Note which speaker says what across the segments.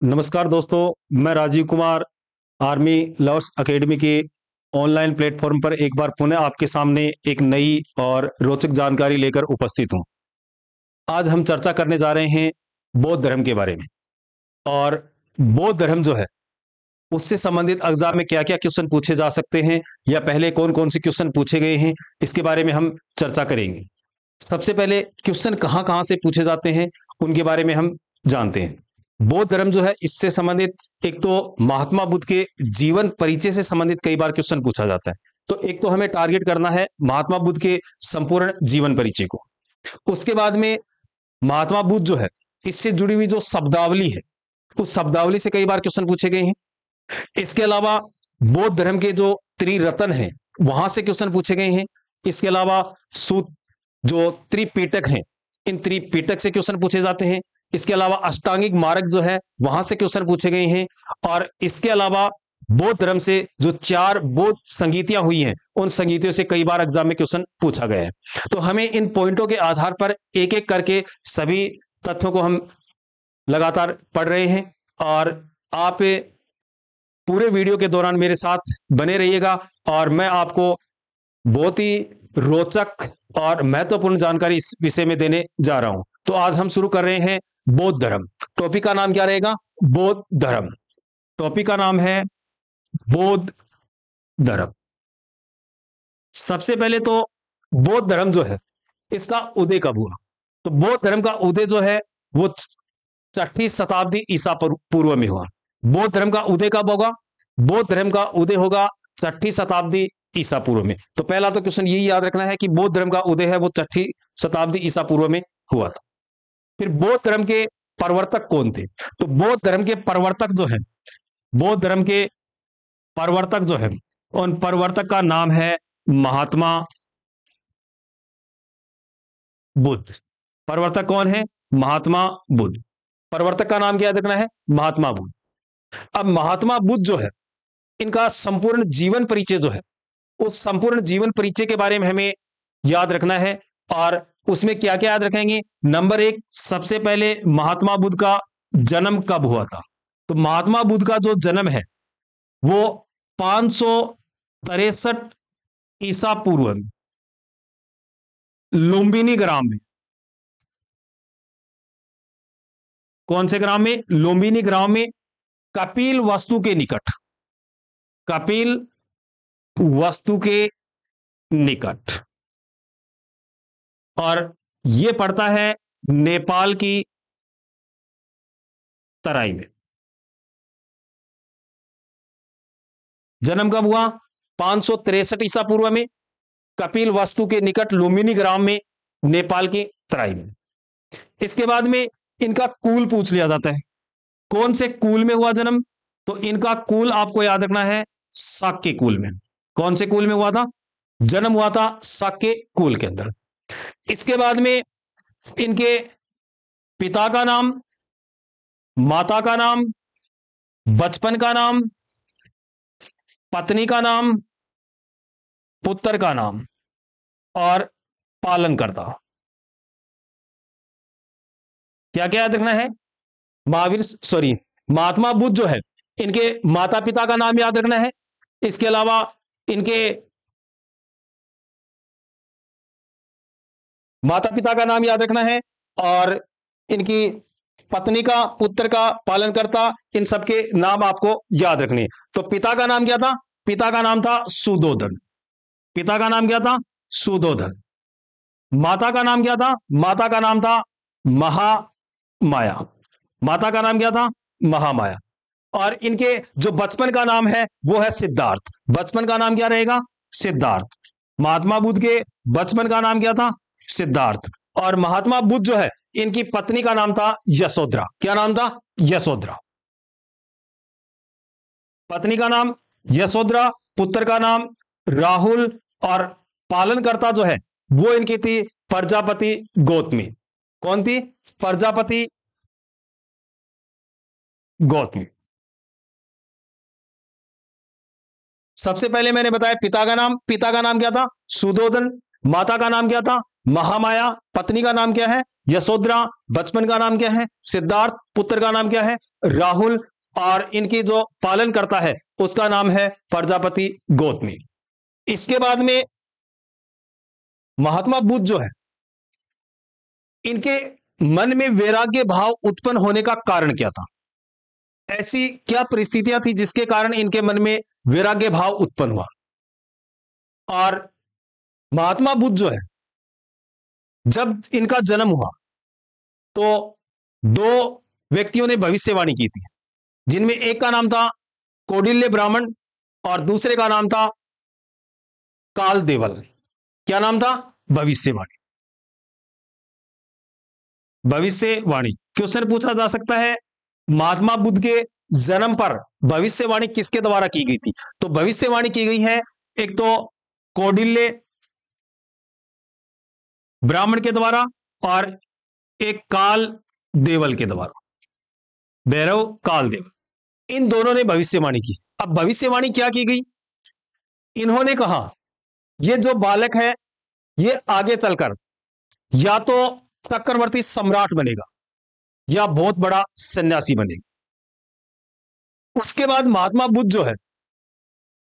Speaker 1: नमस्कार दोस्तों, मैं Rajeev Kumar Army Lovers Academy के ऑनलाइन प्लेटफॉर्म पर एक बार पुनः आपके सामने एक नई और रोचक जानकारी लेकर उपस्थित हूं। आज हम चर्चा करने जा रहे हैं बौद्ध धर्म के बारे में। और बौद्ध धर्म जो है उससे संबंधित एग्जाम में क्या-क्या क्वेश्चन पूछे जा सकते हैं या पहले कौन-कौन से क्वेश्चन पूछे गए हैं, इसके बारे में हम चर्चा करेंगे। सबसे पहले क्वेश्चन कहां-कहां से पूछे जाते हैं उनके बारे में हम जानते हैं। बौद्ध धर्म जो है इससे संबंधित एक तो महात्मा बुद्ध के जीवन परिचय से संबंधित कई बार क्वेश्चन पूछा जाता है। तो एक तो हमें टारगेट करना है महात्मा बुद्ध के संपूर्ण जीवन परिचय को। उसके बाद में महात्मा बुद्ध जो है इससे जुड़ी हुई जो शब्दावली है उस शब्दावली से कई बार क्वेश्चन पूछे गए हैं। इसके अलावा बौद्ध धर्म के जो त्रिरत्न हैं वहां से क्वेश्चन पूछे गए हैं। इसके अलावा सूत जो त्रिपिटक हैं इन त्रिपिटक से क्वेश्चन पूछे जाते हैं। इसके अलावा अष्टांगिक मार्ग जो है वहां से क्वेश्चन पूछे गए हैं। और इसके अलावा बौद्ध धर्म से जो 4 बौद्ध संगीतियां हुई हैं उन संगीतियों से कई बार एग्जाम में क्वेश्चन पूछा गया है। तो हमें इन पॉइंटों के आधार पर एक एक करके सभी तथ्यों को हम लगातार पढ़ रहे हैं और आप पूरे वीडियो के दौरान मेरे साथ बने रहिएगा और मैं आपको बहुत ही रोचक और महत्वपूर्ण जानकारी इस विषय में देने जा रहा हूं। तो आज हम शुरू कर रहे हैं बौद्ध धर्म। टॉपिक का नाम क्या रहेगा? बौद्ध धर्म। टॉपिक का नाम है बौद्ध धर्म। सबसे पहले तो बौद्ध धर्म जो है इसका उदय कब हुआ? तो बौद्ध धर्म का उदय जो है वो 6ठी शताब्दी ईसा पूर्व में हुआ। बौद्ध धर्म का उदय कब होगा? बौद्ध धर्म का उदय होगा 6ठी शताब्दी ईसा पूर्व में। तो पहला तो क्वेश्चन यही याद रखना है कि बौद्ध धर्म का उदय है वो 6ठी शताब्दी ईसा पूर्व में हुआ था। फिर बौद्ध धर्म के प्रवर्तक कौन थे? तो बौद्ध धर्म के प्रवर्तक जो है बौद्ध धर्म के प्रवर्तक जो है उन प्रवर्तक का नाम है महात्मा बुद्ध। प्रवर्तक कौन है? महात्मा बुद्ध। प्रवर्तक का नाम क्या याद रखना है? महात्मा बुद्ध। अब महात्मा बुद्ध जो है इनका संपूर्ण जीवन परिचय जो है उस संपूर्ण जीवन परिचय के बारे में हमें याद रखना है। और उसमें क्या क्या याद रखेंगे? नंबर 1, सबसे पहले महात्मा बुद्ध का जन्म कब हुआ था? तो महात्मा बुद्ध का जो जन्म है वो 563 ईसा पूर्व में लुम्बिनी ग्राम में। कौन से ग्राम में? लुम्बिनी ग्राम में, कपिल वस्तु के निकट। कपिल वस्तु के निकट। और यह पड़ता है नेपाल की तराई में। जन्म कब हुआ? 563 ईसा पूर्व में, कपिल वस्तु के निकट लुम्बिनी ग्राम में, नेपाल की तराई में। इसके बाद में इनका कुल पूछ लिया जाता है। कौन से कुल में हुआ जन्म? तो इनका कुल आपको याद रखना है शाक्य कुल में। कौन से कुल में हुआ था? जन्म हुआ था शाक्य कुल के अंदर। इसके बाद में इनके पिता का नाम, माता का नाम, बचपन का नाम, पत्नी का नाम, पुत्र का नाम और पालनकर्ता। क्या क्या याद रखना है? महात्मा बुद्ध जो है इनके माता पिता का नाम याद रखना है। इसके अलावा इनके माता पिता का नाम याद रखना है और इनकी पत्नी का, पुत्र का, पालनकर्ता, इन सबके नाम आपको याद रखने। तो पिता का नाम क्या था? पिता का नाम था सुधोधन। पिता का नाम क्या था? सुधोधन। माता का नाम क्या था? माता का नाम था महामाया। माता का नाम क्या था? महामाया। और इनके जो बचपन का नाम है वो है सिद्धार्थ। बचपन का नाम क्या रहेगा? सिद्धार्थ। महात्मा बुद्ध के बचपन का नाम क्या था? सिद्धार्थ। और महात्मा बुद्ध जो है इनकी पत्नी का नाम था यशोधरा। क्या नाम था? यशोधरा। पत्नी का नाम यशोधरा, पुत्र का नाम राहुल और पालनकर्ता जो है वो इनकी थी प्रजापति गौतमी। कौन थी? प्रजापति गौतमी। सबसे पहले मैंने बताया पिता का नाम क्या था? सुधोधन। माता का नाम क्या था? महामाया। पत्नी का नाम क्या है? यशोधरा, बचपन का नाम क्या है सिद्धार्थ, पुत्र का नाम क्या है राहुल, और इनकी जो पालन करता है उसका नाम है प्रजापति गौतमी। इसके बाद में महात्मा बुद्ध जो है, इनके मन में वैराग्य भाव उत्पन्न होने का कारण क्या था? ऐसी क्या परिस्थितियां थी जिसके कारण इनके मन में वैराग्य भाव उत्पन्न हुआ? और महात्मा बुद्ध जो है, जब इनका जन्म हुआ तो दो व्यक्तियों ने भविष्यवाणी की थी, जिनमें एक का नाम था कौटिल्य ब्राह्मण और दूसरे का नाम था काल देवल। क्या नाम था? भविष्यवाणी। भविष्यवाणी क्वेश्चन पूछा जा सकता है, महात्मा बुद्ध के जन्म पर भविष्यवाणी किसके द्वारा की गई थी? तो भविष्यवाणी की गई है एक तो कौटिल्य ब्राह्मण के द्वारा और एक काल देवल के द्वारा, भैरव काल देवल, इन दोनों ने भविष्यवाणी की। अब भविष्यवाणी क्या की गई? इन्होंने कहा ये जो बालक है ये आगे चलकर या तो चक्रवर्ती सम्राट बनेगा या बहुत बड़ा सन्यासी बनेगा। उसके बाद महात्मा बुद्ध जो है,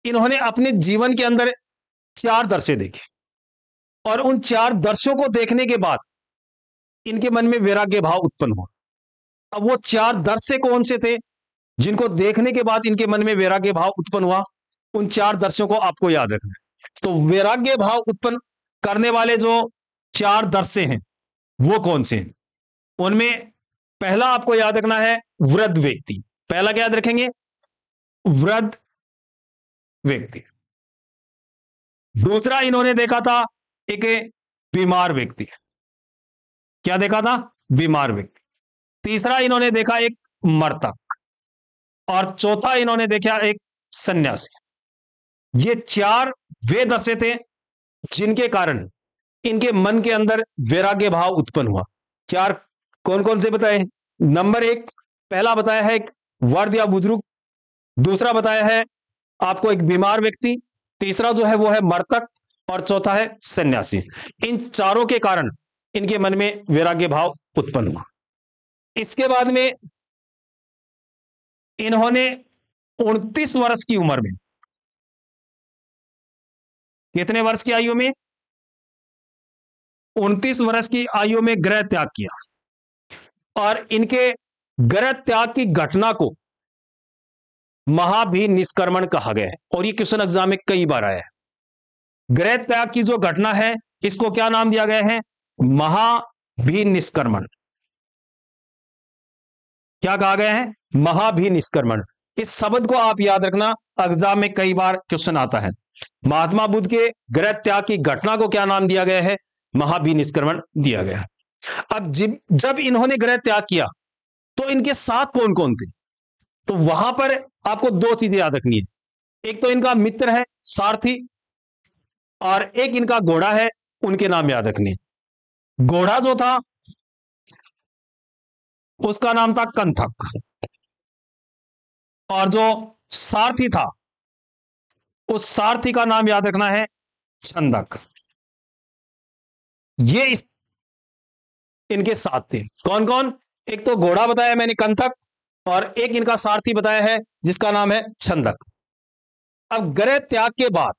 Speaker 1: इन्होंने अपने जीवन के अंदर 4 दर्शे देखे और उन 4 दर्शों को देखने के बाद इनके मन में वैराग्य भाव उत्पन्न हुआ। अब वो 4 दर्शे कौन से थे जिनको देखने के बाद इनके मन में वैराग्य भाव उत्पन्न हुआ? उन 4 दर्शों को आपको याद रखना है। तो वैराग्य भाव उत्पन्न करने वाले जो 4 दर्शे हैं वो कौन से हैं? उनमें पहला आपको याद रखना है वृद्ध व्यक्ति। पहला क्या याद रखेंगे? वृद्ध व्यक्ति। दूसरा इन्होंने देखा था एक बीमार व्यक्ति। क्या देखा था? बीमार व्यक्ति। तीसरा इन्होंने देखा एक मृतक, और चौथा इन्होंने देखा एक सन्यासी। ये 4 वे दर्शे थे जिनके कारण इनके मन के अंदर वैराग्य भाव उत्पन्न हुआ। 4 कौन कौन से बताए? नंबर 1 पहला बताया है एक वृद्ध या बुजुर्ग, दूसरा बताया है आपको एक बीमार व्यक्ति, तीसरा जो है वो है मृतक, और चौथा है सन्यासी। इन चारों के कारण इनके मन में वैराग्य भाव उत्पन्न हुआ। इसके बाद में इन्होंने 29 वर्ष की उम्र में, कितने वर्ष की आयु में? 29 वर्ष की आयु में गृह त्याग किया, और इनके गृह त्याग की घटना को महाभिनिष्क्रमण कहा गया है, और ये क्वेश्चन एग्जाम में कई बार आया है। गृह त्याग की जो घटना है इसको क्या नाम दिया गया है? महाभिनिष्क्रमण। क्या कहा गया है? महाभिनिष्क्रमण। इस शब्द को आप याद रखना, एग्जाम में कई बार क्वेश्चन आता है। महात्मा बुद्ध के गृह त्याग की घटना को क्या नाम दिया गया है? महाभिनिष्क्रमण दिया गया है। अब जब इन्होंने गृह त्याग किया तो इनके साथ कौन कौन थे? तो वहां पर आपको 2 चीजें याद रखनी है। एक तो इनका मित्र है सारथी, और एक इनका घोड़ा है, उनके नाम याद रखने। घोड़ा जो था उसका नाम था कंथक, और जो सारथी था उस सारथी का नाम याद रखना है छंदक। ये इनके साथ थे। कौन कौन? एक तो घोड़ा बताया मैंने कंथक, और एक इनका सारथी बताया है जिसका नाम है छंदक। अब गृह त्याग के बाद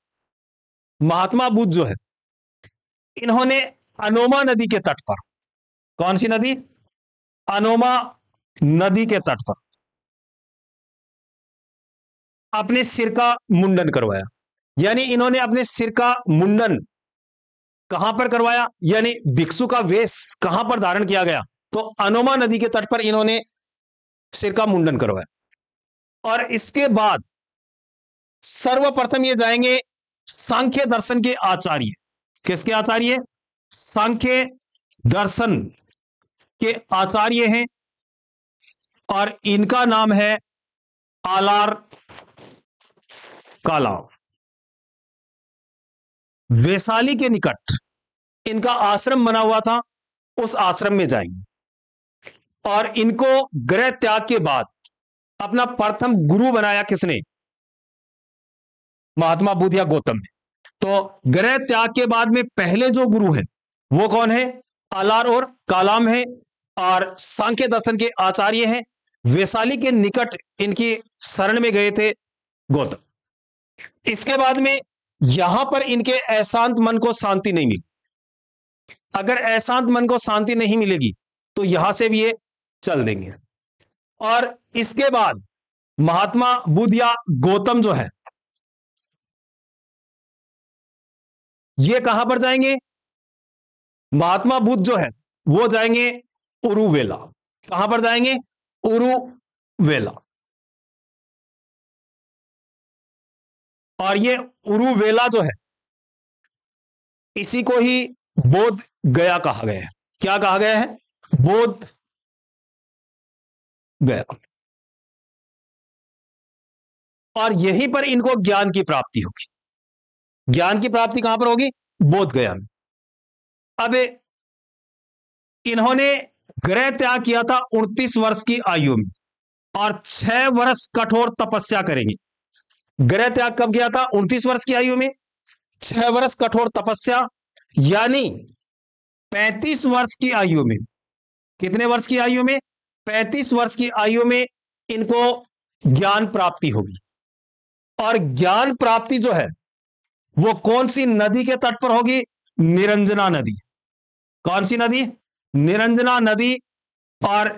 Speaker 1: महात्मा बुद्ध जो है, इन्होंने अनोमा नदी के तट पर, कौन सी नदी? अनोमा नदी के तट पर अपने सिर का मुंडन करवाया। यानी इन्होंने अपने सिर का मुंडन कहां पर करवाया? यानी भिक्षु का वेश कहां पर धारण किया गया? तो अनोमा नदी के तट पर इन्होंने सिर का मुंडन करवाया। और इसके बाद सर्वप्रथम ये जाएंगे सांख्य दर्शन के आचार्य। किसके आचार्य? सांख्य दर्शन के आचार्य हैं, और इनका नाम है आलार काला। वैशाली के निकट इनका आश्रम बना हुआ था, उस आश्रम में जाएंगे, और इनको गृह त्याग के बाद अपना प्रथम गुरु बनाया किसने? महात्मा बुद्ध या गौतम ने। तो गृह त्याग के बाद में पहले जो गुरु है वो कौन है? आलार और कालाम है और सांख्य दर्शन के आचार्य हैं। वैशाली के निकट इनकी शरण में गए थे गौतम। इसके बाद में यहां पर इनके अशांत मन को शांति नहीं मिली। अगर अशांत मन को शांति नहीं मिलेगी तो यहां से भी ये चल देंगे। और इसके बाद महात्मा बुद्ध या गौतम जो है ये कहां पर जाएंगे? महात्मा बुद्ध जो है वो जाएंगे उरुवेला। कहां पर जाएंगे? उरुवेला। और ये उरुवेला जो है इसी को ही बोध गया कहा गया है। क्या कहा गया है? बोध गया। और यहीं पर इनको ज्ञान की प्राप्ति होगी। ज्ञान की प्राप्ति कहां पर होगी? बोध गया में। अब इन्होंने गृह त्याग किया था 29 वर्ष की आयु में और 6 वर्ष कठोर तपस्या करेंगे। गृह त्याग कब किया था? 29 वर्ष की आयु में। 6 वर्ष कठोर तपस्या यानी 35 वर्ष की आयु में। कितने वर्ष की आयु में? 35 वर्ष की आयु में इनको ज्ञान प्राप्ति होगी। और ज्ञान प्राप्ति जो है वो कौन सी नदी के तट पर होगी? निरंजना नदी। कौन सी नदी? निरंजना नदी। और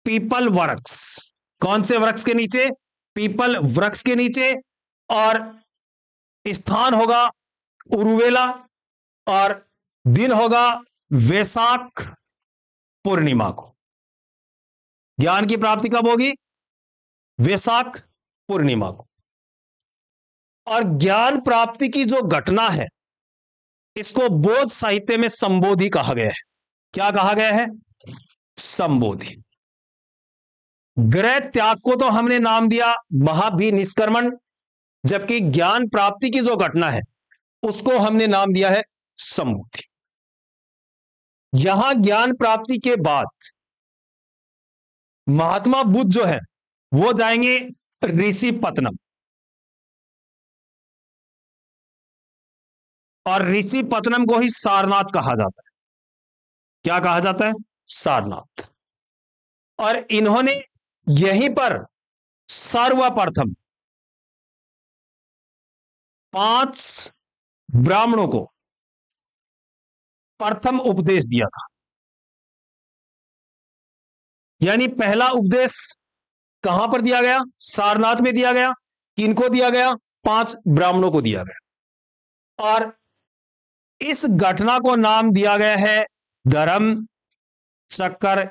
Speaker 1: पीपल वृक्ष। कौन से वृक्ष के नीचे? पीपल वृक्ष के नीचे। और स्थान होगा उरुवेला और दिन होगा वैशाख पूर्णिमा को। ज्ञान की प्राप्ति कब होगी? वैशाख पूर्णिमा को। और ज्ञान प्राप्ति की जो घटना है इसको बौद्ध साहित्य में संबोधि कहा गया है। क्या कहा गया है? संबोधि। गृह त्याग को तो हमने नाम दिया महाभिनिष्क्रमण, जबकि ज्ञान प्राप्ति की जो घटना है उसको हमने नाम दिया है संबोधि। यहां ज्ञान प्राप्ति के बाद महात्मा बुद्ध जो है वो जाएंगे ऋषिपत्तनम। और ऋषिपत्तनम को ही सारनाथ कहा जाता है। क्या कहा जाता है? सारनाथ। और इन्होंने यहीं पर सर्वप्रथम 5 ब्राह्मणों को प्रथम उपदेश दिया था। यानी पहला उपदेश कहां पर दिया गया? सारनाथ में दिया गया। किनको दिया गया? 5 ब्राह्मणों को दिया गया। और इस घटना को नाम दिया गया है धर्म चक्र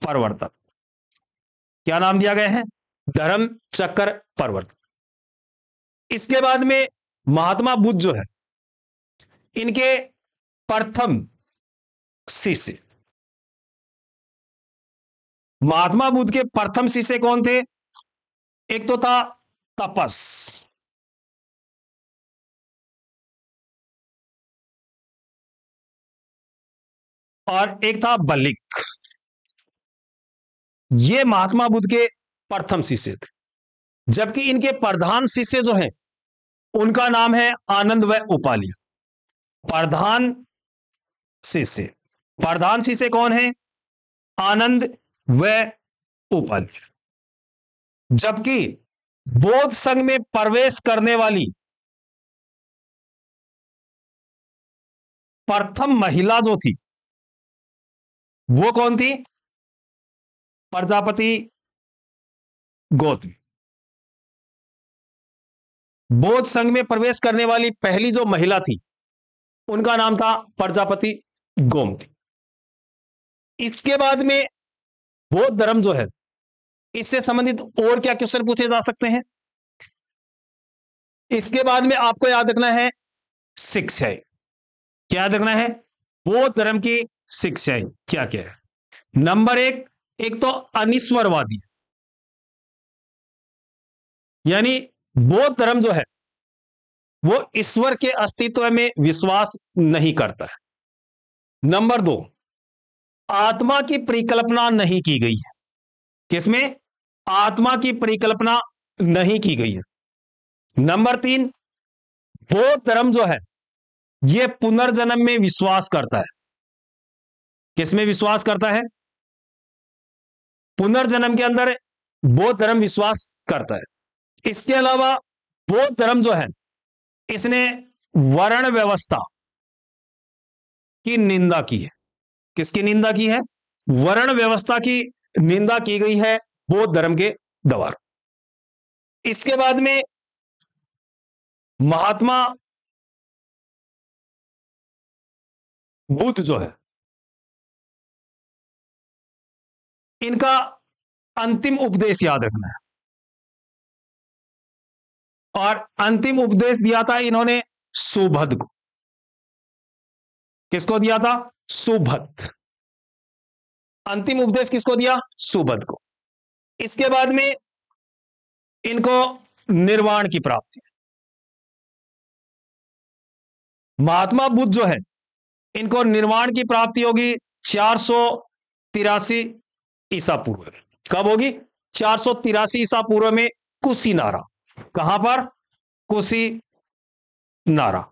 Speaker 1: प्रवर्तन। क्या नाम दिया गया है? धर्म चक्र प्रवर्तन। इसके बाद में महात्मा बुद्ध जो है इनके प्रथम शिष्य, महात्मा बुद्ध के प्रथम शिष्य कौन थे? एक तो था तपस, और एक था बल्लिक। ये महात्मा बुद्ध के प्रथम शिष्य थे। जबकि इनके प्रधान शिष्य जो हैं उनका नाम है आनंद व उपाली। प्रधान शिष्य, प्रधान शिष्य कौन है? आनंद व उपाली। जबकि बौद्ध संघ में प्रवेश करने वाली प्रथम महिला जो थी वो कौन थी? प्रजापति गौतमी। बौद्ध संघ में प्रवेश करने वाली पहली जो महिला थी उनका नाम था प्रजापति गोमती। इसके बाद में बौद्ध धर्म जो है इससे संबंधित और क्या क्वेश्चन पूछे जा सकते हैं? इसके बाद में आपको याद रखना है शिक्षाएं। क्या याद रखना है? बौद्ध धर्म की शिक्षाएं क्या क्या है? नंबर 1, एक तो अनिश्वरवादी, यानी बौद्ध धर्म जो है वो ईश्वर के अस्तित्व में विश्वास नहीं करता है। नंबर 2, आत्मा की परिकल्पना नहीं की गई है। किसमें? आत्मा की परिकल्पना नहीं की गई है। नंबर 3, बौद्ध धर्म जो है यह पुनर्जन्म में विश्वास करता है। किसमें विश्वास करता है? पुनर्जन्म के अंदर बौद्ध धर्म विश्वास करता है। इसके अलावा बौद्ध धर्म जो है, इसने वर्ण व्यवस्था की निंदा की है। किसकी निंदा की है? वर्ण व्यवस्था की निंदा की गई है बौद्ध धर्म के द्वारा। इसके बाद में महात्मा बुद्ध जो है, इनका अंतिम उपदेश याद रखना है। और अंतिम उपदेश दिया था इन्होंने सुबोध को। किसको दिया था? सुबोध। अंतिम उपदेश किसको दिया? सुबोध को। इसके बाद में इनको निर्वाण की प्राप्ति। महात्मा बुद्ध जो है, इनको निर्वाण की प्राप्ति होगी 483 ईसा पूर्व। कब होगी? 483 ईसा पूर्व में कुशीनारा। कहां पर? कुशीनारा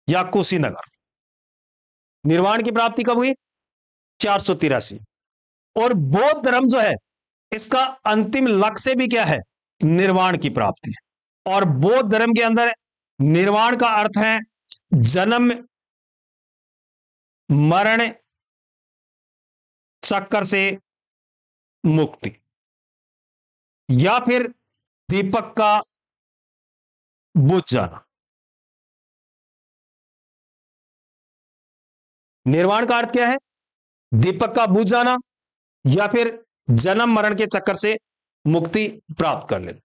Speaker 1: या कुशीनगर। निर्वाण की प्राप्ति कब हुई? 483। और बौद्ध धर्म जो है, इसका अंतिम लक्ष्य भी क्या है? निर्वाण की प्राप्ति। और बौद्ध धर्म के अंदर निर्वाण का अर्थ है जन्म मरण चक्कर से मुक्ति, या फिर दीपक का बुझ जाना। निर्वाण का अर्थ क्या है? दीपक का बुझ जाना या फिर जन्म मरण के चक्कर से मुक्ति प्राप्त कर लेना।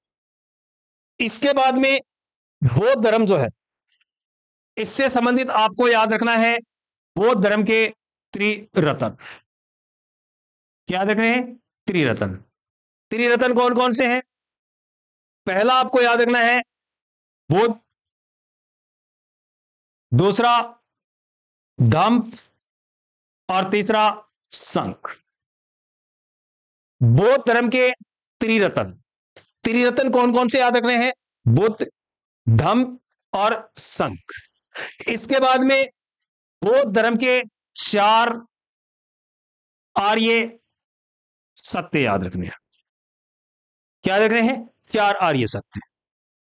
Speaker 1: इसके बाद में बौद्ध धर्म जो है, इससे संबंधित आपको याद रखना है बौद्ध धर्म के त्रिरत्न। क्या याद रखने हैं? त्रिरत्न। त्रिरत्न कौन कौन से हैं? पहला आपको याद रखना है बुद्ध, दूसरा धम्म और तीसरा संघ। बौद्ध धर्म के त्रिरत्न। त्रिरत्न कौन कौन से याद रखने हैं? बुद्ध, धम्म और संघ। इसके बाद में बौद्ध धर्म के 4 आर्य सत्य याद रखने हैं। क्या याद रखने हैं? 4 आर्य सत्य।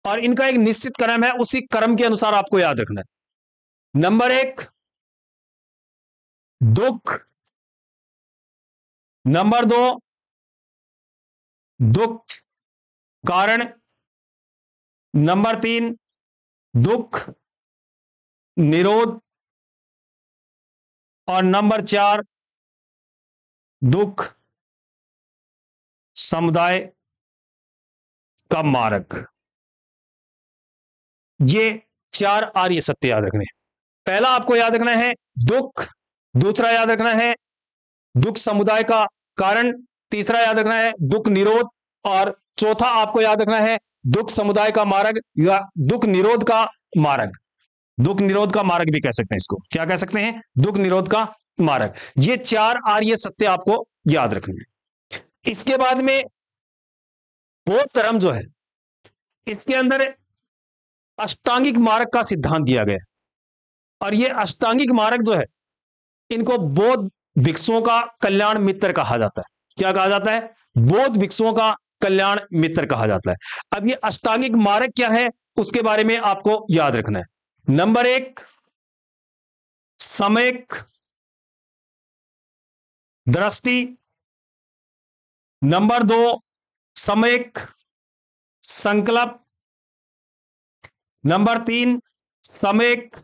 Speaker 1: और इनका एक निश्चित क्रम है, उसी क्रम के अनुसार आपको याद रखना है। नंबर 1 दुख, नंबर 2 दुख कारण, नंबर 3 दुख निरोध, और नंबर 4 दुख समुदाय का मार्ग। ये 4 आर्य सत्य याद रखने। पहला आपको याद रखना है दुख, दूसरा याद रखना है दुख समुदाय का कारण, तीसरा याद रखना है दुख निरोध, और चौथा आपको याद रखना है दुख समुदाय का मार्ग या दुख निरोध का मार्ग। दुख निरोध का मार्ग भी कह सकते हैं इसको। क्या कह सकते हैं? दुख निरोध का मार्ग। ये 4 आर्य सत्य आपको याद रखने हैं। इसके बाद में बौद्ध धर्म जो है, इसके अंदर अष्टांगिक मार्ग का सिद्धांत दिया गया। और ये अष्टांगिक मार्ग जो है, इनको बौद्ध भिक्षुओं का कल्याण मित्र कहा जाता है। क्या कहा जाता है? बौद्ध भिक्षुओं का कल्याण मित्र कहा जाता है। अब ये अष्टांगिक मार्ग क्या है, उसके बारे में आपको याद रखना है। नंबर 1 सम्यक दृष्टि, नंबर 2 सम्यक संकल्प, नंबर 3 सम्यक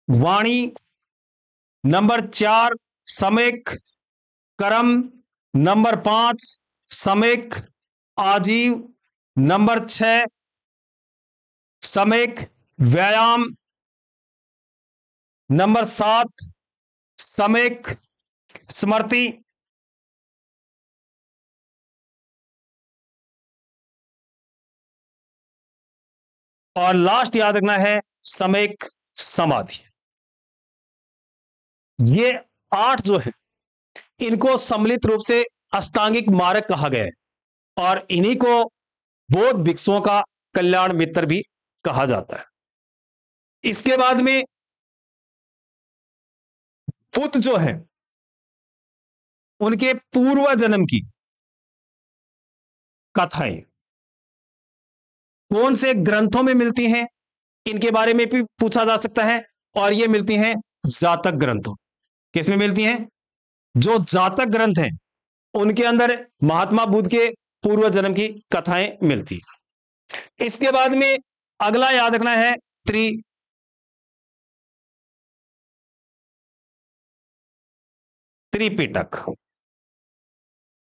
Speaker 1: वाणी, नंबर 4 सम्यक कर्म, नंबर 5 सम्यक आजीव, नंबर 6 सम्यक व्यायाम, नंबर 7 सम्यक स्मृति, और लास्ट याद रखना है सम्यक समाधि। ये 8 जो है, इनको सम्मिलित रूप से अष्टांगिक मार्ग कहा गया है, और इन्हीं को बौद्ध भिक्षुओं का कल्याण मित्र भी कहा जाता है। इसके बाद में बुद्ध जो है, उनके पूर्व जन्म की कथाएं कौन से ग्रंथों में मिलती हैं, इनके बारे में भी पूछा जा सकता है। और ये मिलती हैं जातक ग्रंथों। किस में मिलती हैं? जो जातक ग्रंथ हैं उनके अंदर महात्मा बुद्ध के पूर्व जन्म की कथाएं मिलती हैं। इसके बाद में अगला याद रखना है त्रिपिटक।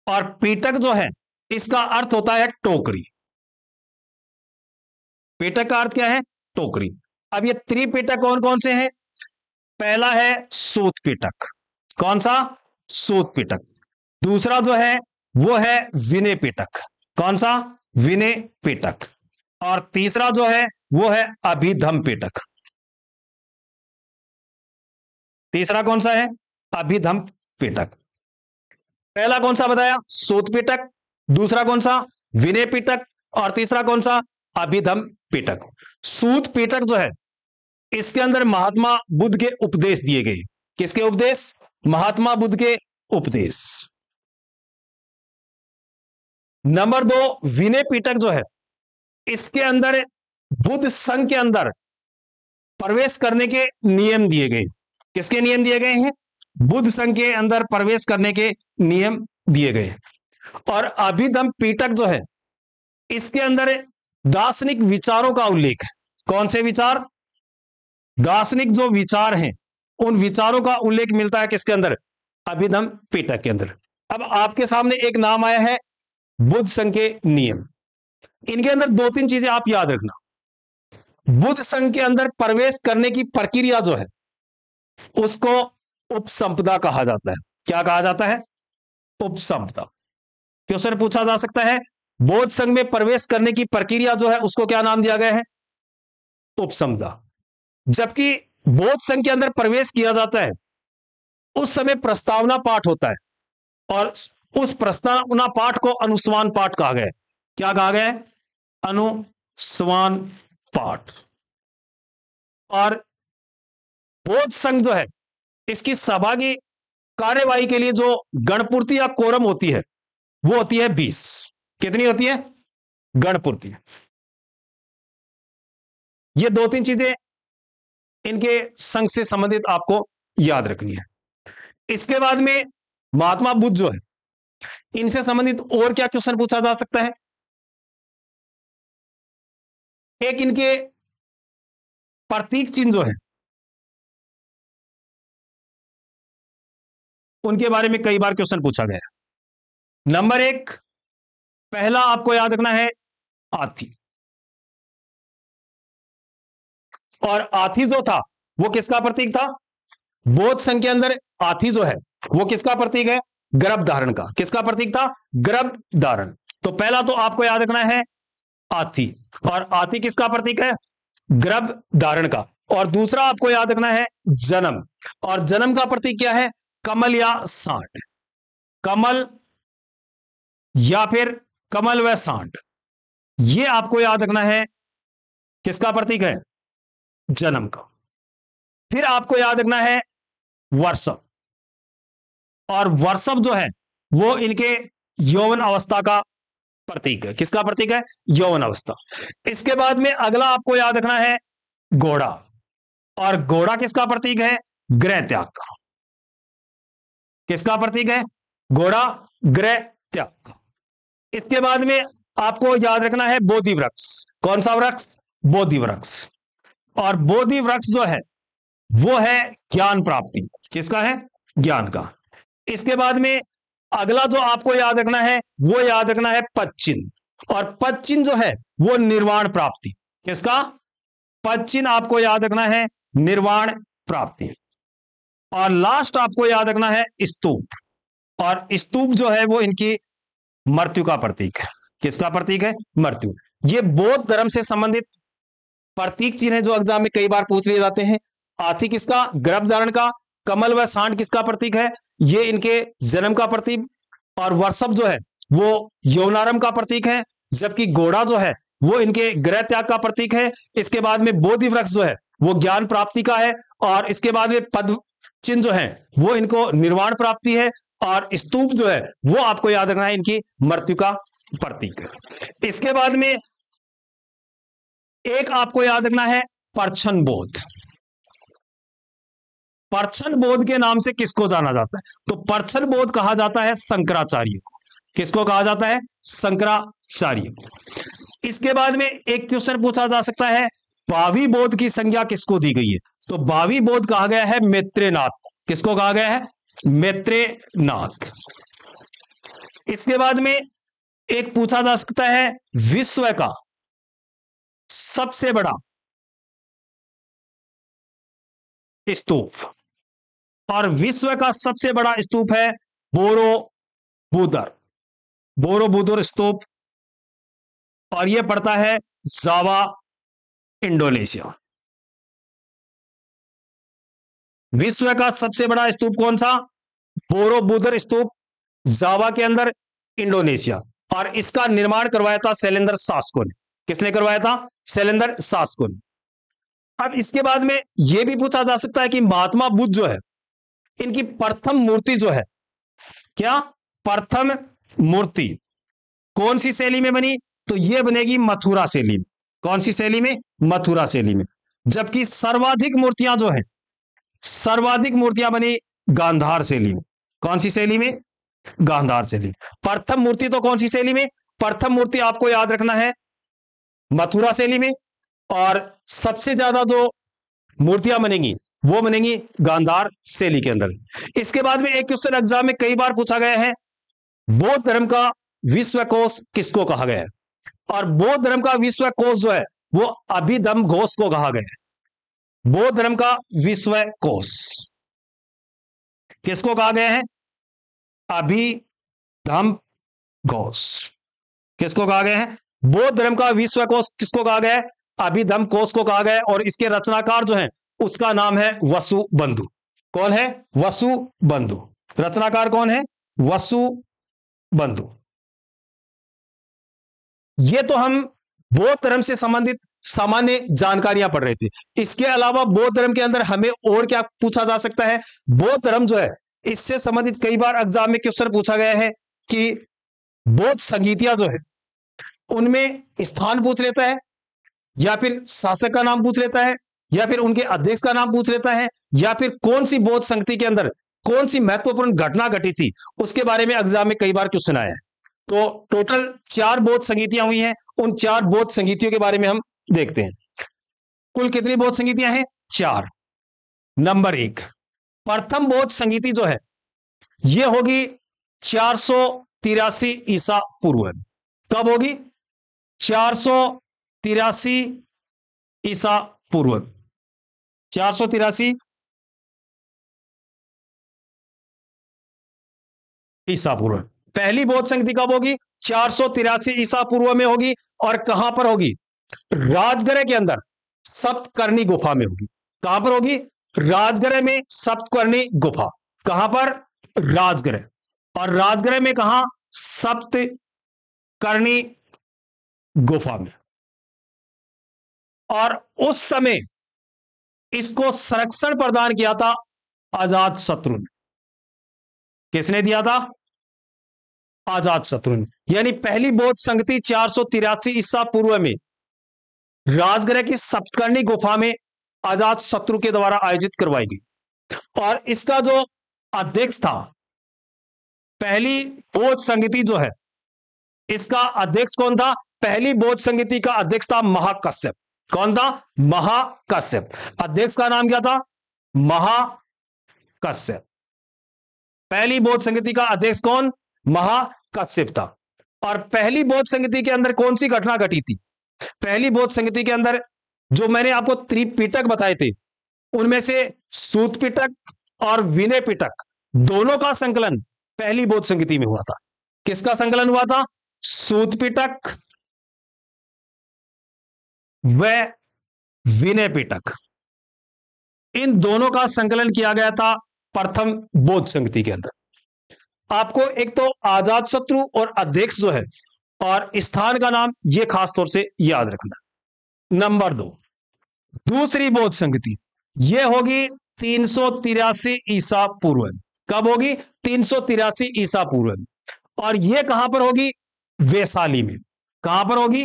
Speaker 1: और पीटक जो है इसका अर्थ होता है टोकरी। पीटक का अर्थ क्या है? टोकरी। अब ये त्रिपिटक कौन कौन से हैं? पहला है सूत पिटक। कौन सा? सूत पिटक। दूसरा जो है वो है विनय पिटक। कौन सा? विनय पिटक। और तीसरा जो है वो है अभिधम पिटक। तीसरा कौन सा है? अभिधम पिटक। पहला कौन सा बताया? सूत पिटक। दूसरा कौन सा? विनय पिटक। और तीसरा कौन सा? अभिधम पिटक। सूत पिटक जो है इसके अंदर महात्मा बुद्ध के उपदेश दिए गए। किसके उपदेश? महात्मा बुद्ध के उपदेश। नंबर 2 विनय पिटक जो है इसके अंदर बुद्ध संघ के अंदर प्रवेश करने के नियम दिए गए। किसके नियम दिए गए हैं? बुद्ध संघ के अंदर प्रवेश करने के नियम दिए गए। और अभिधम पिटक जो है इसके अंदर दार्शनिक विचारों का उल्लेख है। कौन से विचार? दार्शनिक जो विचार हैं उन विचारों का उल्लेख मिलता है किसके अंदर? अभिधम पिटक के अंदर। अब आपके सामने एक नाम आया है बुद्ध संघ के नियम। इनके अंदर 2-3 चीजें आप याद रखना। बुद्ध संघ के अंदर प्रवेश करने की प्रक्रिया जो है उसको उपसंपदा कहा जाता है। क्या कहा जाता है? उपसंपदा। क्वेश्चन पूछा जा सकता है बौद्ध संघ में प्रवेश करने की प्रक्रिया जो है उसको क्या नाम दिया गया है? उपसंपदा। जबकि बौद्ध संघ के अंदर प्रवेश किया जाता है उस समय प्रस्तावना पाठ होता है और उस प्रस्तावना पाठ को अनुस्वान पाठ कहा गया है। क्या कहा गया है? अनुस्वान पाठ। और बौद्ध संघ जो है इसकी सभा की कार्यवाही के लिए जो गणपूर्ति या कोरम होती है वो होती है 20। कितनी होती है? गणपूर्ति। ये 2-3 चीजें इनके संघ से संबंधित आपको याद रखनी है। इसके बाद में महात्मा बुद्ध जो है इनसे संबंधित और क्या क्वेश्चन पूछा जा सकता है? एक इनके प्रतीक चिन्ह जो है उनके बारे में कई बार क्वेश्चन पूछा गया। नंबर 1 पहला आपको याद रखना है हाथी। और हाथी जो था वो किसका प्रतीक था? बौद्ध संघ के अंदर हाथी जो है वो किसका प्रतीक है? गर्भ धारण का। किसका प्रतीक था? गर्भ धारण। तो पहला तो आपको याद रखना है हाथी। और हाथी किसका प्रतीक है? गर्भ धारण का। और दूसरा आपको याद रखना है जन्म। और जन्म का प्रतीक क्या है? कमल या सांड। कमल या फिर कमल व सांड, ये आपको याद रखना है किसका प्रतीक है? जन्म का। फिर आपको याद रखना है वर्षभ। और वर्षभ जो है वो इनके यौवन अवस्था का प्रतीक है। किसका प्रतीक है? यौवन अवस्था। इसके बाद में अगला आपको याद रखना है घोड़ा। और घोड़ा किसका प्रतीक है? गृह त्याग का। किसका प्रतीक है? घोड़ा गृह त्याग का। इसके बाद में आपको याद रखना है बोधि वृक्ष। कौन सा वृक्ष? बोधि वृक्ष। और बोधि वृक्ष जो है वो है ज्ञान प्राप्ति। किसका है? ज्ञान का। इसके बाद में अगला जो आपको याद रखना है वो याद रखना है पदचिन्ह। और पदचिन्ह जो है वो निर्वाण प्राप्ति। किसका? पदचिन्ह आपको याद रखना है निर्वाण प्राप्ति। और लास्ट आपको याद रखना है स्तूप। और स्तूप जो है वो इनकी मृत्यु का प्रतीक है। किसका प्रतीक है? मृत्यु। ये बौद्ध धर्म से संबंधित प्रतीक चिन्ह है जो एग्जाम में कई बार पूछ लिए जाते हैं। हाथी किसका? गर्भ धारण का। कमल व सांड किसका प्रतीक है? ये इनके जन्म का प्रतीक। और वर्षभ जो है वो यौनारंभ का प्रतीक है। जबकि घोड़ा जो है वो इनके गृह त्याग का प्रतीक है। इसके बाद में बोधि वृक्ष जो है वो ज्ञान प्राप्ति का है। और इसके बाद में पद चिन्ह जो है वो इनको निर्वाण प्राप्ति है। और स्तूप जो है वो आपको याद रखना है इनकी मृत्यु का प्रतीक है। इसके बाद में एक आपको याद रखना है परछन बोध। परछन बोध के नाम से किसको जाना जाता है? तो परछन बोध कहा जाता है शंकराचार्य को। किसको कहा जाता है? शंकराचार्य को। इसके बाद में एक क्वेश्चन पूछा जा सकता है, भावी बोध की संज्ञा किसको दी गई है? तो भावी बोध कहा गया है मैत्रेयनाथ। किसको कहा गया है? मैत्रेयनाथ। इसके बाद में एक पूछा जा सकता है, विश्व का सबसे बड़ा स्तूप, और विश्व का सबसे बड़ा स्तूप है बोरोबुदर। बोरोबुदर स्तूप, और यह पड़ता है जावा, इंडोनेशिया। विश्व का सबसे बड़ा स्तूप कौन सा? बोरोबुदर स्तूप, जावा के अंदर, इंडोनेशिया। और इसका निर्माण करवाया था शैलेंद्र शास्को ने। किसने करवाया था? शैलेंद्र शास्को ने। अब इसके बाद में यह भी पूछा जा सकता है कि महात्मा बुद्ध जो है, इनकी प्रथम मूर्ति जो है, क्या प्रथम मूर्ति कौन सी शैली में बनी? तो यह बनेगी मथुरा शैली में। कौन सी शैली में? मथुरा शैली में। जबकि सर्वाधिक मूर्तियां जो है, सर्वाधिक मूर्तियां बनी गांधार शैली में। कौन सी शैली में? गांधार शैली। प्रथम मूर्ति तो कौन सी शैली में? प्रथम मूर्ति आपको याद रखना है मथुरा शैली में, और सबसे ज्यादा जो मूर्तियां बनेंगी वो बनेंगी गांधार शैली के अंदर। इसके बाद में एक क्वेश्चन एग्जाम में कई बार पूछा गया है, बौद्ध धर्म का विश्वकोश किसको कहा गया है? और बौद्ध धर्म का विश्वकोश जो है वो अभिधम्म घोष को कहा गया है। बौद्ध धर्म का विश्वकोश किसको कहा गया है? अभिधम्म घोष। किसको कहा गया है? बौद्ध धर्म का विश्वकोश किसको कहा गया है? अभिधम्म कोश को कहा गया है। और इसके रचनाकार जो है उसका नाम है वसुबंधु। कौन है? वसुबंधु। रचनाकार कौन है? वसुबंधु। ये तो हम बौद्ध धर्म से संबंधित सामान्य जानकारियां पढ़ रहे थे। इसके अलावा बौद्ध धर्म के अंदर हमें और क्या पूछा जा सकता है? बौद्ध धर्म जो है इससे संबंधित कई बार एग्जाम में क्वेश्चन पूछा गया है कि बौद्ध संगीतियां जो है उनमें स्थान पूछ लेता है, या फिर शासक का नाम पूछ लेता है, या फिर उनके अध्यक्ष का नाम पूछ लेता है, या फिर कौन सी बौद्ध संगति के अंदर कौन सी महत्वपूर्ण घटना घटी थी उसके बारे में एग्जाम में कई बार क्वेश्चन आया है। तो टोटल 4 बौद्ध संगीतियां हुई हैं। उन 4 बौद्ध संगीतियों के बारे में हम देखते हैं। कुल कितनी बौद्ध संगीतियां हैं? 4। नंबर 1, प्रथम बौद्ध संगीति जो है यह होगी 483 ईसा पूर्व। कब होगी? 483 ईसा पूर्व। 483 ईसा पूर्व पहली बौद्ध संगति कब होगी? 483 ईसा पूर्व में होगी। और कहां पर होगी? राजगृह के अंदर सप्तकर्णी गुफा में होगी। कहां पर होगी? राजगृह में सप्तकर्णी गुफा। कहां पर? राजगृह। और राजगृह में कहां? सप्तकर्णी गुफा में। और उस समय इसको संरक्षण प्रदान किया था अजात शत्रु ने। किसने दिया था? अजात शत्रु ने। यानी पहली बौद्ध संगति 483 ईसा पूर्व में राजगृह की सप्तकर्णी गुफा में अजात शत्रु के द्वारा आयोजित करवाई गई। और इसका जो अध्यक्ष था, पहली बौद्ध संगति जो है इसका अध्यक्ष कौन था? पहली बौद्ध संगति का अध्यक्ष था महाकश्यप। कौन था? महाकश्यप। अध्यक्ष का नाम क्या था? महाकश्यप। पहली बौद्ध संगति का अध्यक्ष कौन? महाकश्यप था। और पहली बौद्ध संगति के अंदर कौन सी घटना घटी थी? पहली बौद्ध संगति के अंदर जो मैंने आपको त्रिपिटक बताए थे उनमें से सूत पिटक और विनय पिटक दोनों का संकलन पहली बौद्ध संगति में हुआ था। किसका संकलन हुआ था? सूत पिटक व विनय पिटक, इन दोनों का संकलन किया गया था प्रथम बौद्ध संगति के अंदर। आपको एक तो आजात शत्रु और अध्यक्ष जो है और स्थान का नाम यह खास तौर से याद रखना। नंबर 2, दूसरी बौद्ध संगति यह होगी 383 ईसा पूर्व। कब होगी? 383 ईसा पूर्व में। और यह कहां पर होगी? वैशाली में। कहां पर होगी?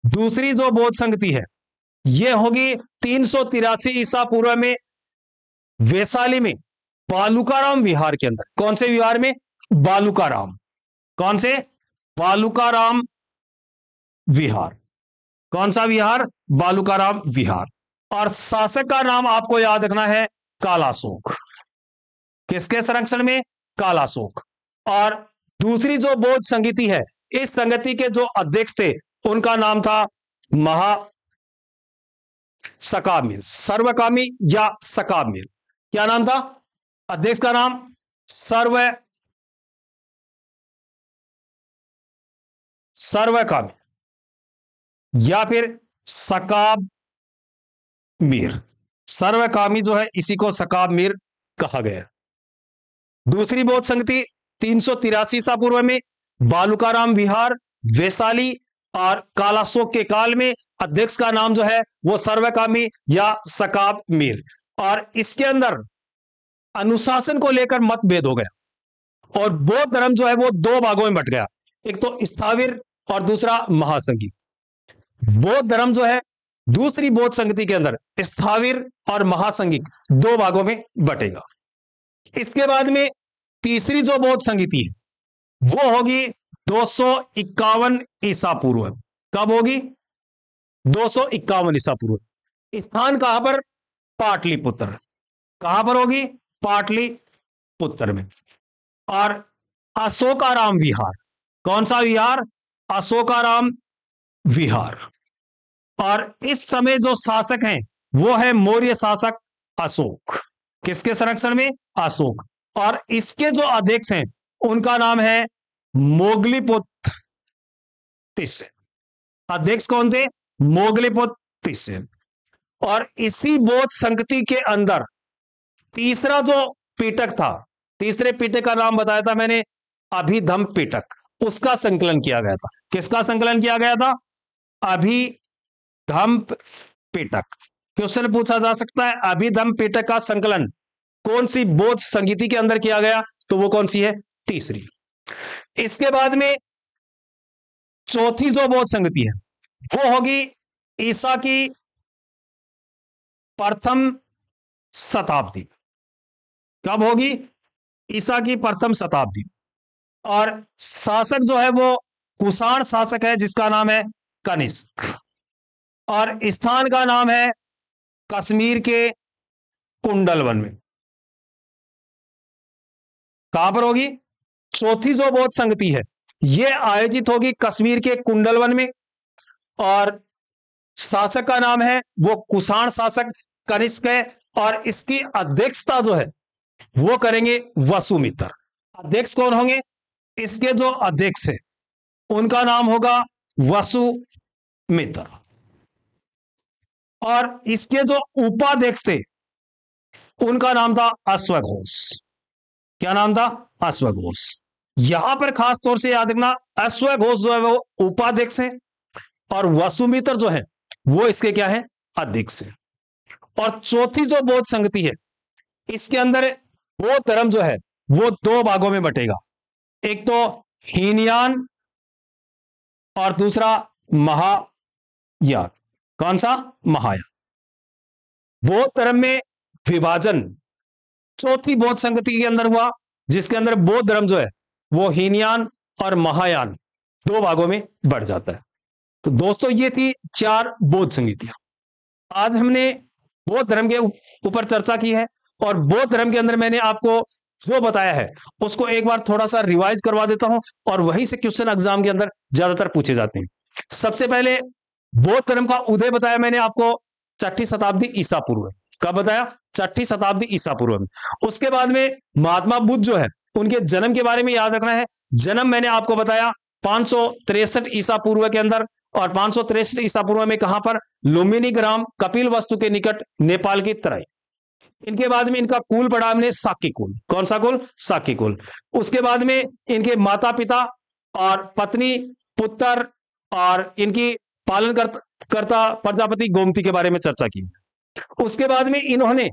Speaker 1: दूसरी जो बौद्ध संगति है यह होगी 383 ईसा पूर्व में वैशाली में, बालूकाराम विहार के अंदर। कौन से विहार में? बालूकाराम। कौन से? बालूकाराम विहार। कौन सा विहार? बालूकाराम विहार। और शासक का नाम आपको याद रखना है कालाशोक। किसके संरक्षण में? कालाशोक। और दूसरी जो बौद्ध संगति है, इस संगति के जो अध्यक्ष थे उनका नाम था महा सकाबमीर, सर्वकामी या सकाबमीर। क्या नाम था अध्यक्ष का? नाम सर्वकामी या फिर सकाबमीर। सर्वकामी जो है इसी को सकाबमीर कहा गया। दूसरी बौद्ध संगति 383 ईसा पूर्व में बालूकाराम विहार, वैशाली और कालाशोक के काल में। अध्यक्ष का नाम जो है वो सर्वकामी या सकाबमीर। और इसके अंदर अनुशासन को लेकर मतभेद हो गया और बौद्ध धर्म जो है वो दो भागों में बट गया, एक तो स्थाविर और दूसरा महासंघी। बौद्ध धर्म जो है दूसरी बौद्ध संगति के अंदर स्थाविर और महासंघिक दो भागों में बटेगा। इसके बाद में तीसरी जो बौद्ध संगति है वो होगी 251 ईसा पूर्व। कब होगी? 251 ईसा पूर्व। स्थान कहां पर? पाटलिपुत्र। कहां पर होगी? पाटलिपुत्र में। और अशोकाराम विहार। कौन सा विहार? अशोकाराम विहार। और इस समय जो शासक हैं वो है मौर्य शासक अशोक। किसके संरक्षण में? अशोक। और इसके जो अध्यक्ष हैं उनका नाम है मोगलीपुत्र तिस्से। अध्यक्ष कौन थे? मोगलीपुत्र तिस्से। और इसी बौद्ध संगति के अंदर तीसरा जो पिटक था, तीसरे पिटक का नाम बताया था मैंने, अभिधम्म पिटक, उसका संकलन किया गया था। किसका संकलन किया गया था? अभिधम्म पिटक। क्वेश्चन पूछा जा सकता है अभिधम्म पिटक का संकलन कौन सी बौद्ध संगति के अंदर किया गया? तो वो कौन सी है? तीसरी। इसके बाद में चौथी जो बौद्ध संगति है वो होगी ईसा की प्रथम शताब्दी। कब होगी? ईसा की प्रथम शताब्दी। और शासक जो है वो कुषाण शासक है जिसका नाम है कनिष्क। और स्थान का नाम है कश्मीर के कुंडलवन में। कहां पर होगी? चौथी जो बौद्ध संगति है यह आयोजित होगी कश्मीर के कुंडलवन में। और शासक का नाम है वो कुषाण शासक कनिष्क है। और इसकी अध्यक्षता जो है वो करेंगे वसुमित्र। अध्यक्ष कौन होंगे? इसके जो अध्यक्ष है उनका नाम होगा वसुमित्र। और इसके जो उपाध्यक्ष थे उनका नाम था अश्वघोष। क्या नाम था? अश्वघोष। यहां पर खास तौर से याद रखना, अश्वघोष जो है वो उपाध्यक्ष है और वसुमित्र जो है वो इसके क्या है? अध्यक्ष है। और चौथी जो बौद्ध संगति है इसके अंदर बौद्ध धर्म जो है वो दो भागों में बटेगा, एक तो हीनयान और दूसरा महायान। कौन सा? महायान। बौद्ध धर्म में विभाजन चौथी बौद्ध संगति के अंदर हुआ जिसके अंदर बौद्ध धर्म जो है वो हीनयान और महायान दो भागों में बढ़ जाता है। तो दोस्तों ये थी 4 बौद्ध संगतियां। आज हमने बौद्ध धर्म के ऊपर चर्चा की है और बौद्ध धर्म के अंदर मैंने आपको जो बताया है उसको एक बार थोड़ा सा रिवाइज करवा देता हूं और वहीं से क्वेश्चन एग्जाम के अंदर ज्यादातर पूछे जाते हैं। सबसे पहले बौद्ध धर्म का उदय बताया मैंने आपको 6ठी शताब्दी ईसा पूर्व। कब बताया? 6ठी शताब्दी ईसा पूर्व में। उसके बाद में महात्मा बुद्ध जो है उनके जन्म के बारे में याद रखना है। जन्म मैंने आपको बताया 563 ईसा पूर्व के अंदर। और 563 ईसा पूर्व में कहां पर? लुम्बिनी ग्राम, कपिल वस्तु के निकट, नेपाल की तराई। इनके बाद में इनका कुल पढ़ा हमने साकी कुल। कौन सा कुल? साकी कुल। उसके बाद में इनके माता पिता और पत्नी, पुत्र और इनकी पालन करता प्रजापति गोमती के बारे में चर्चा की। उसके बाद में इन्होंने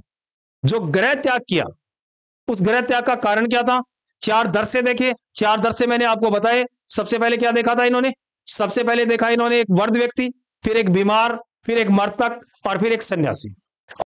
Speaker 1: जो ग्रह त्याग किया उस गृह त्याग का कारण क्या था? 4 दर्शे देखे। 4 दर्शे मैंने आपको बताए। सबसे पहले क्या देखा था इन्होंने? सबसे पहले देखा इन्होंने एक वृद्ध व्यक्ति, फिर एक बीमार, फिर एक मृतक और फिर एक सन्यासी।